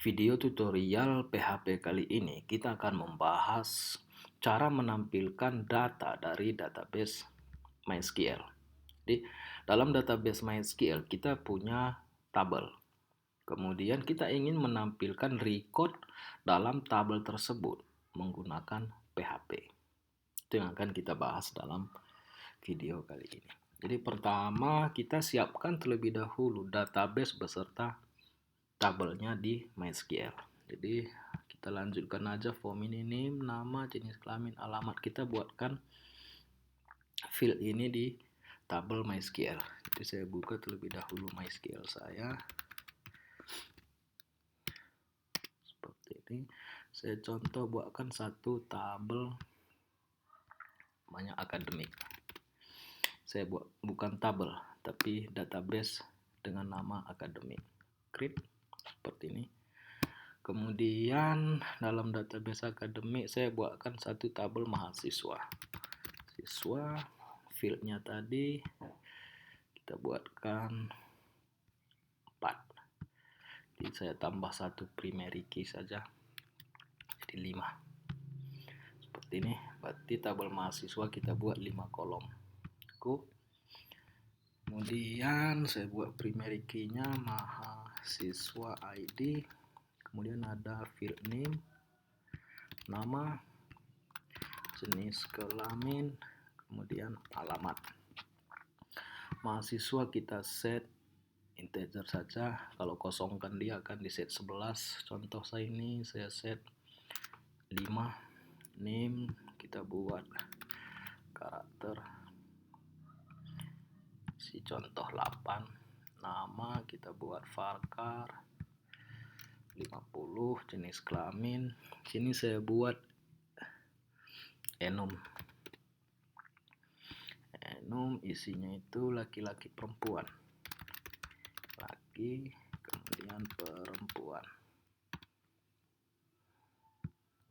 Video tutorial PHP kali ini kita akan membahas cara menampilkan data dari database MySQL. Jadi, dalam database MySQL kita punya tabel. Kemudian kita ingin menampilkan record dalam tabel tersebut menggunakan PHP. Itu yang akan kita bahas dalam video kali ini. Jadi pertama kita siapkan terlebih dahulu database beserta tabelnya di MySQL. Jadi kita lanjutkan aja form ini, name, nama, jenis kelamin, alamat. Kita buatkan field ini di tabel MySQL. Jadi saya buka terlebih dahulu MySQL saya. Seperti ini. Saya contoh buatkan satu tabel banyak akademik. Saya buat bukan tabel tapi database dengan nama akademik. Create seperti ini. Kemudian dalam database akademik saya buatkan satu tabel mahasiswa. Siswa, fieldnya tadi kita buatkan 4. Jadi saya tambah satu primary key saja. Jadi 5. Seperti ini. Berarti tabel mahasiswa kita buat 5 kolom. Kemudian saya buat primary key-nya mahasiswa ID. Kemudian ada field name, nama, jenis kelamin, kemudian alamat. Mahasiswa kita set integer saja. Kalau kosongkan dia akan di set 11. Contoh saya ini saya set 5. Name kita buat karakter si contoh 8. Nama kita buat varchar 50. Jenis kelamin sini saya buat enum. Enum isinya itu laki-laki perempuan. Laki kemudian perempuan.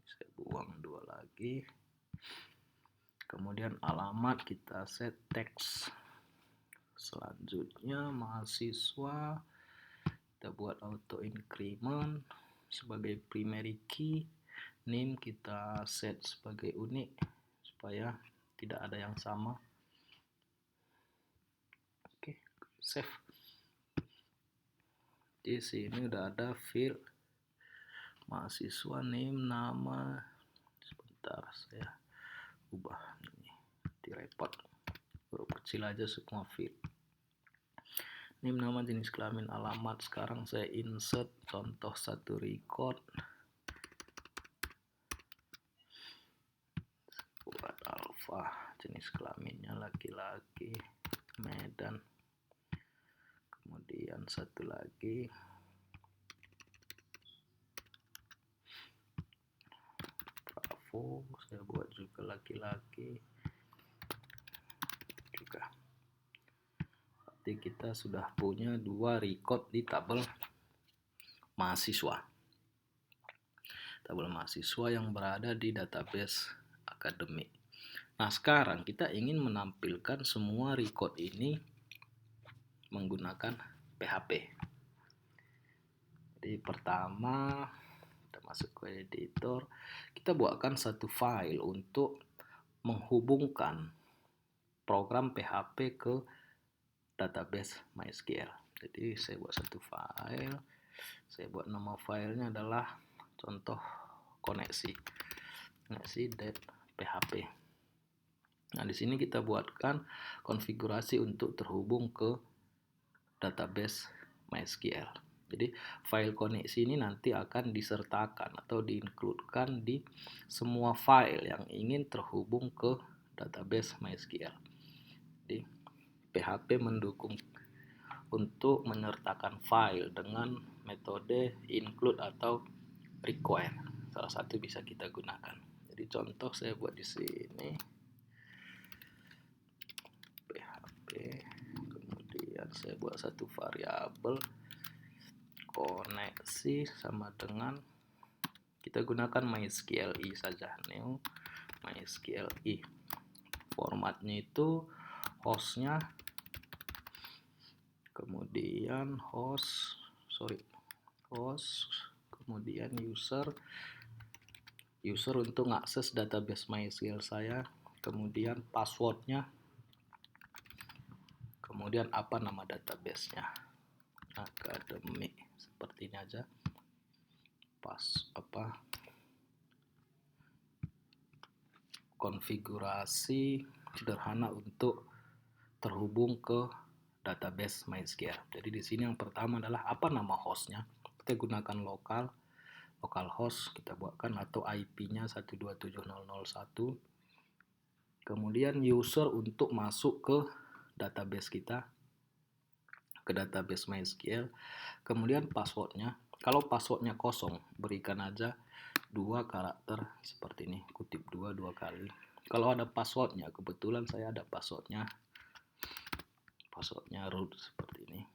Saya buang 2 lagi. Kemudian alamat kita set teks. Selanjutnya mahasiswa kita buat auto increment sebagai primary key. Name kita set sebagai unik supaya tidak ada yang sama. Oke, save. Di sini udah ada field mahasiswa, name, nama. Sebentar saya ubah ini di report. Huruf kecil aja semua field. Name, nama, jenis kelamin, alamat. Sekarang saya insert contoh satu record. Buat alpha, jenis kelaminnya laki-laki, Medan. Kemudian satu lagi Bravo, saya buat juga laki-laki juga. Berarti kita sudah punya 2 record di tabel mahasiswa. Tabel mahasiswa yang berada di database akademik. Nah, sekarang kita ingin menampilkan semua record ini menggunakan PHP. Jadi pertama kita masuk ke editor, kita buatkan satu file untuk menghubungkan program PHP ke database MySQL. Jadi saya buat satu file, saya buat nama filenya adalah contoh koneksi.php. Nah, di sini kita buatkan konfigurasi untuk terhubung ke database MySQL. Jadi file koneksi ini nanti akan disertakan atau diincludekan di semua file yang ingin terhubung ke database MySQL. Jadi PHP mendukung untuk menyertakan file dengan metode include atau require. Salah satu bisa kita gunakan. Jadi contoh saya buat di sini PHP, kemudian saya buat satu variabel koneksi sama dengan kita gunakan MySQLi saja, new MySQLi. Formatnya itu hostnya, kemudian host, kemudian user untuk mengakses database MySQL saya, kemudian passwordnya, kemudian apa nama databasenya, akademik, seperti ini aja. Konfigurasi sederhana untuk terhubung ke database MySQL. Jadi di sini yang pertama adalah apa nama hostnya. Kita gunakan localhost kita buatkan, atau IP-nya 127.0.0.1. Kemudian user untuk masuk ke database kita, ke database MySQL. Kemudian passwordnya, kalau passwordnya kosong, berikan aja 2 karakter seperti ini, kutip 2 kali. Kalau ada passwordnya, kebetulan saya ada passwordnya root seperti ini.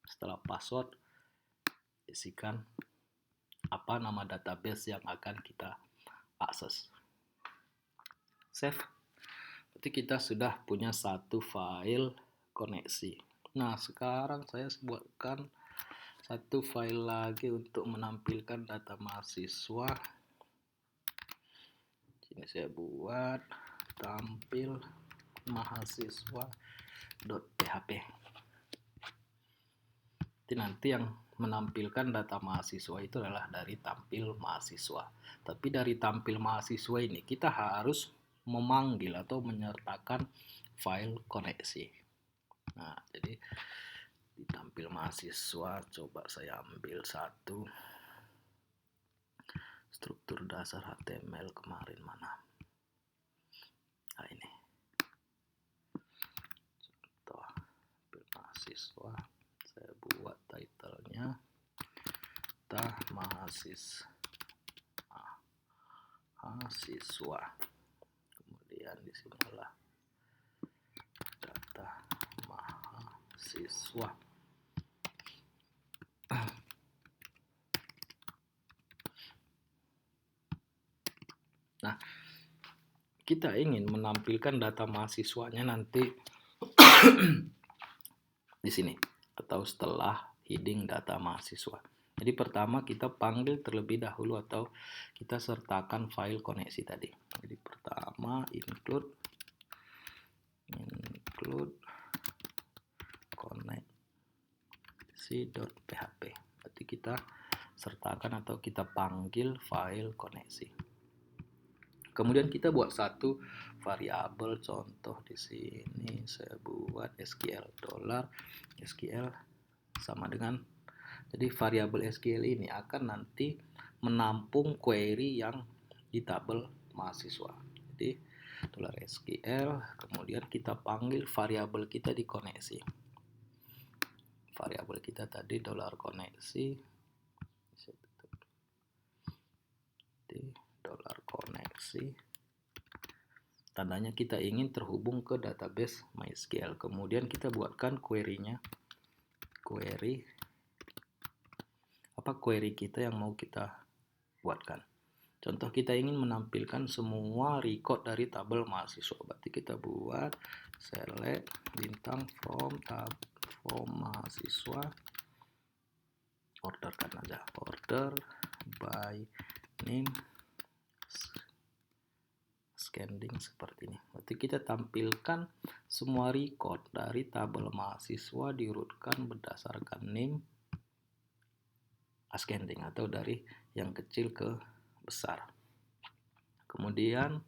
Setelah password, isikan apa nama database yang akan kita akses. Save. Berarti kita sudah punya satu file koneksi. Nah, sekarang saya buatkan satu file lagi untuk menampilkan data mahasiswa. Ini saya buat tampil mahasiswa.php. Nanti yang menampilkan data mahasiswa itu adalah dari tampil mahasiswa. Tapi dari tampil mahasiswa ini kita harus memanggil atau menyertakan file koneksi. Nah, jadi di tampil mahasiswa coba saya ambil satu struktur dasar HTML kemarin mana. Nah, ini. Contoh tampil mahasiswa. Saya buat title-nya data mahasiswa. Kemudian di sinilah data mahasiswa. Nah, kita ingin menampilkan data mahasiswanya nanti di sini atau setelah heading data mahasiswa. Jadi pertama kita panggil terlebih dahulu atau kita sertakan file koneksi tadi. Jadi pertama include koneksi.php. Berarti kita sertakan atau kita panggil file koneksi. Kemudian kita buat satu variabel, contoh di sini saya buat SQL $SQL sama dengan, jadi variabel SQL ini akan nanti menampung query yang di tabel mahasiswa. Jadi $SQL, kemudian kita panggil variabel kita di koneksi. Variabel kita tadi $koneksi. $koneksi. Tandanya kita ingin terhubung ke database MySQL. Kemudian kita buatkan query-nya. Apa query kita yang mau kita buatkan? Contoh kita ingin menampilkan semua record dari tabel mahasiswa. Berarti kita buat select bintang from mahasiswa. Orderkan aja. Order by name scanning seperti ini. Berarti kita tampilkan semua record dari tabel mahasiswa diurutkan berdasarkan name ascending atau dari yang kecil ke besar. Kemudian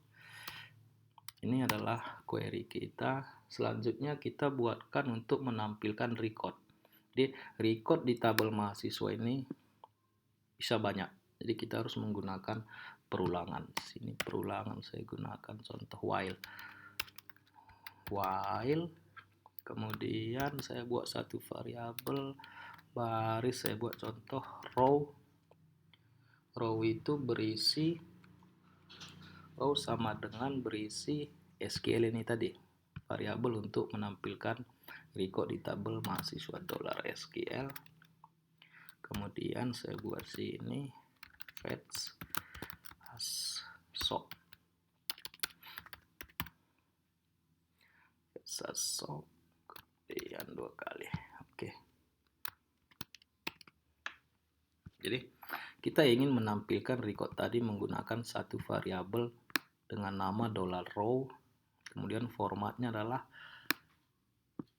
ini adalah query kita. Selanjutnya kita buatkan untuk menampilkan record. Jadi record di tabel mahasiswa ini bisa banyak. Jadi kita harus menggunakan perulangan. Sini perulangan saya gunakan contoh while. Kemudian saya buat satu variabel baris, saya buat contoh row itu berisi, row sama dengan berisi SQL ini tadi, variabel untuk menampilkan record di tabel mahasiswa $SQL. Kemudian saya buat sini fetch as so. Kemudian 2 kali. Oke. Jadi kita ingin menampilkan record tadi menggunakan satu variabel dengan nama $row, kemudian formatnya adalah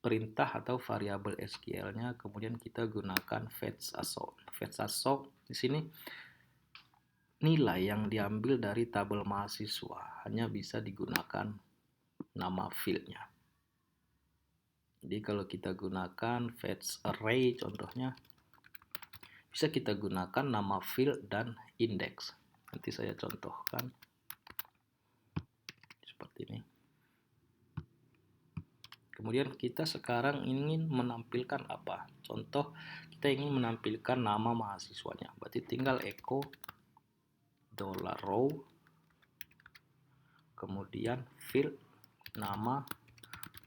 perintah atau variabel SQL-nya, kemudian kita gunakan fetch assoc. Fetch assoc di sini nilai yang diambil dari tabel mahasiswa hanya bisa digunakan nama fieldnya. Jadi kalau kita gunakan fetch array contohnya, bisa kita gunakan nama field dan index. Nanti saya contohkan seperti ini. Kemudian kita sekarang ingin menampilkan apa? Contoh, kita ingin menampilkan nama mahasiswanya. Berarti tinggal echo $row, kemudian field nama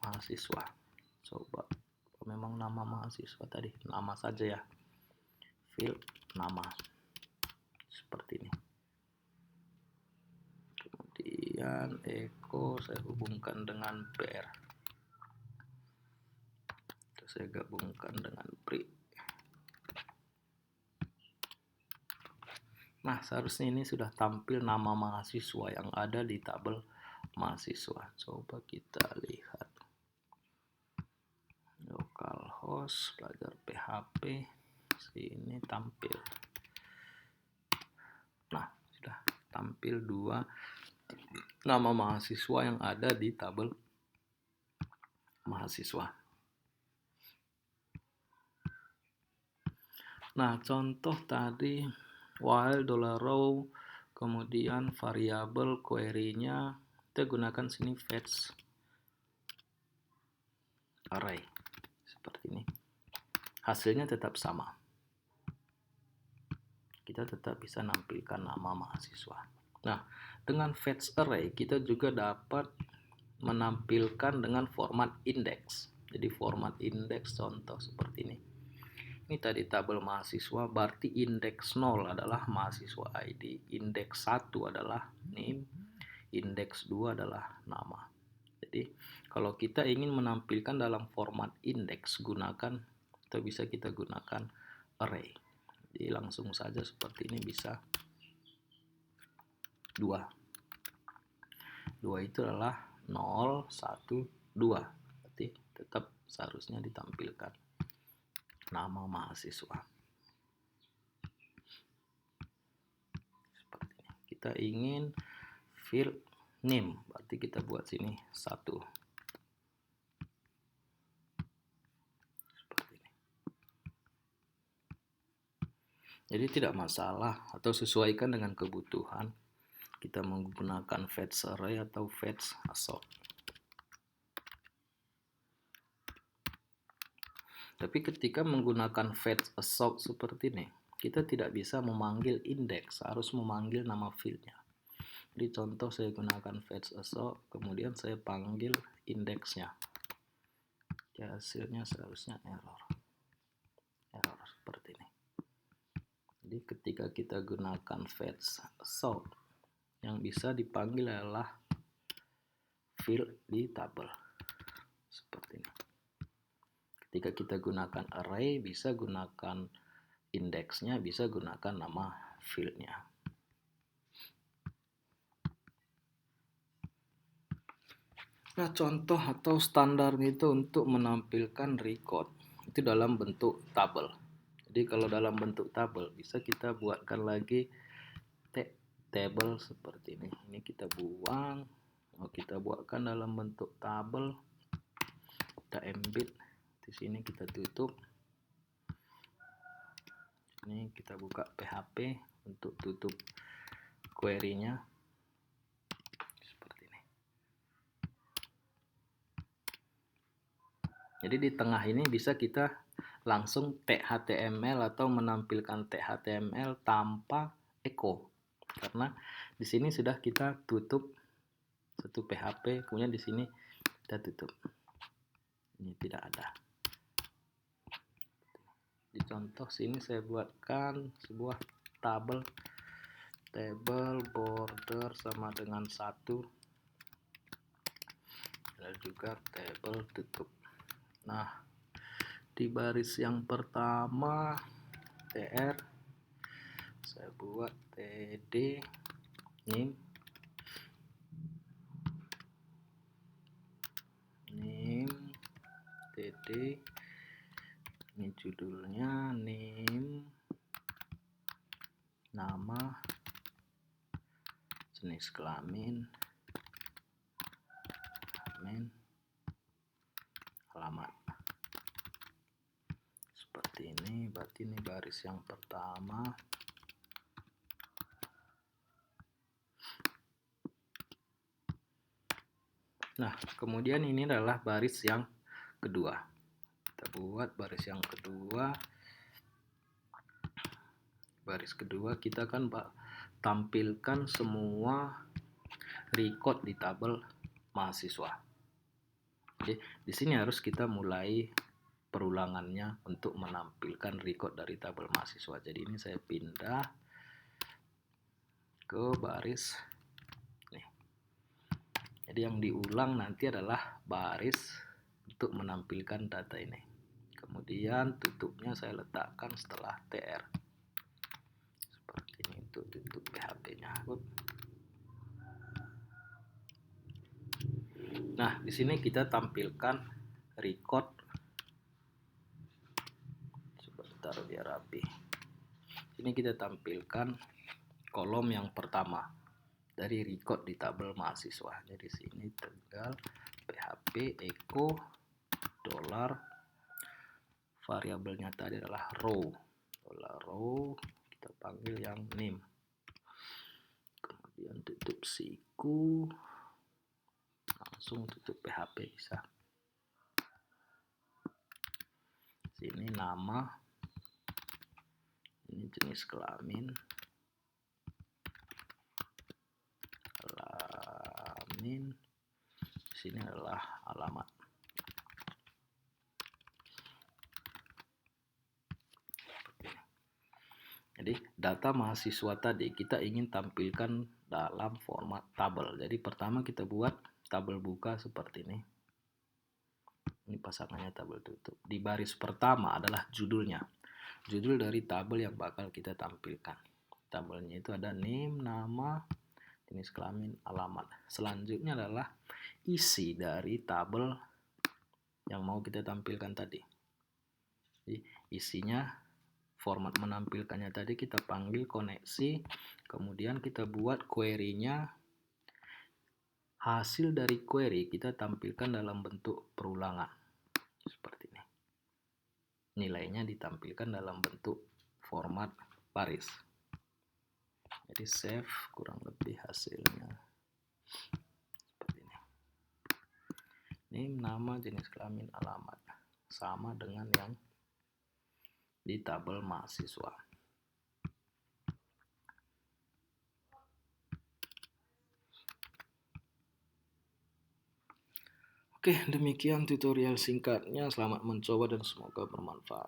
mahasiswa. Coba memang nama mahasiswa tadi, nama saja ya. Field nama seperti ini. Kemudian echo saya hubungkan dengan per. Saya gabungkan dengan pri. Nah, seharusnya ini sudah tampil nama mahasiswa yang ada di tabel mahasiswa. Coba kita lihat. Localhost, belajar PHP, sini tampil. Nah, sudah tampil dua nama mahasiswa yang ada di tabel mahasiswa. Nah, contoh tadi while $row, kemudian variabel query-nya kita gunakan sini fetch array seperti ini. Hasilnya tetap sama. Kita tetap bisa nampilkan nama mahasiswa. Nah, dengan fetch array kita juga dapat menampilkan dengan format index. Jadi format index contoh seperti ini. Ini tadi tabel mahasiswa, berarti indeks 0 adalah mahasiswa ID, indeks 1 adalah name, indeks 2 adalah nama. Jadi kalau kita ingin menampilkan dalam format indeks, kita gunakan array. Jadi langsung saja seperti ini bisa 2. 2 itu adalah 0, 1, 2. Berarti tetap seharusnya ditampilkan nama mahasiswa. Seperti ini. Kita ingin field name, berarti kita buat sini 1. Seperti ini. Jadi tidak masalah atau sesuaikan dengan kebutuhan. Kita menggunakan fetch array atau fetch assoc. Tapi ketika menggunakan fetch assoc seperti ini, kita tidak bisa memanggil indeks, harus memanggil nama fieldnya. Jadi contoh saya gunakan fetch assoc, kemudian saya panggil indeksnya. Ya, hasilnya seharusnya error seperti ini. Jadi ketika kita gunakan fetch assoc, yang bisa dipanggil adalah field di tabel seperti ini. Ketika kita gunakan array, bisa gunakan indeksnya, bisa gunakan nama fieldnya. Nah, contoh atau standar itu untuk menampilkan record itu dalam bentuk tabel. Jadi kalau dalam bentuk tabel bisa kita buatkan lagi table seperti ini. Ini kita buang, kita buatkan dalam bentuk tabel. Kita embed di sini, kita tutup. Ini kita buka PHP untuk tutup query-nya. Seperti ini. Jadi di tengah ini bisa kita langsung tag HTML atau menampilkan tag HTML tanpa echo. Karena di sini sudah kita tutup satu PHP, kemudian di sini kita tutup. Ini tidak ada. Di contoh sini saya buatkan sebuah tabel border sama dengan 1, dan juga tabel tutup. Nah, di baris yang pertama tr, Saya buat td nim td, ini judulnya nim, nama, jenis kelamin, alamat. Seperti ini, berarti ini baris yang pertama. Nah, kemudian ini adalah baris yang kedua. Kita buat baris yang kedua. Baris kedua kita kan tampilkan semua record di tabel mahasiswa. Jadi di sini harus kita mulai perulangannya untuk menampilkan record dari tabel mahasiswa. Jadi ini saya pindah ke baris nih. Jadi yang diulang nanti adalah baris untuk menampilkan data ini. Kemudian tutupnya saya letakkan setelah tr. Seperti ini untuk tutup PHP-nya. Nah, di sini kita tampilkan record. Sebentar biar rapi. Ini kita tampilkan kolom yang pertama dari record di tabel mahasiswa. Jadi sini tinggal PHP echo dollar, variabelnya tadi adalah row. Row kita panggil yang name. Kemudian tutup siku, langsung tutup PHP bisa. Sini nama, ini jenis kelamin, sini adalah alamat. Jadi data mahasiswa tadi kita ingin tampilkan dalam format tabel. Jadi pertama kita buat tabel buka seperti ini. Ini pasangannya tabel tutup. Di baris pertama adalah judulnya. Judul dari tabel yang bakal kita tampilkan. Tabelnya itu ada name, nama, jenis kelamin, alamat. Selanjutnya adalah isi dari tabel yang mau kita tampilkan tadi. Jadi isinya, format menampilkannya tadi kita panggil koneksi, kemudian kita buat query-nya. Hasil dari query kita tampilkan dalam bentuk perulangan. Seperti ini. Nilainya ditampilkan dalam bentuk format baris. Jadi save kurang lebih hasilnya. Seperti ini. Ini nama, jenis kelamin, alamat. Sama dengan yang di tabel mahasiswa. Oke, demikian tutorial singkatnya. Selamat mencoba dan semoga bermanfaat.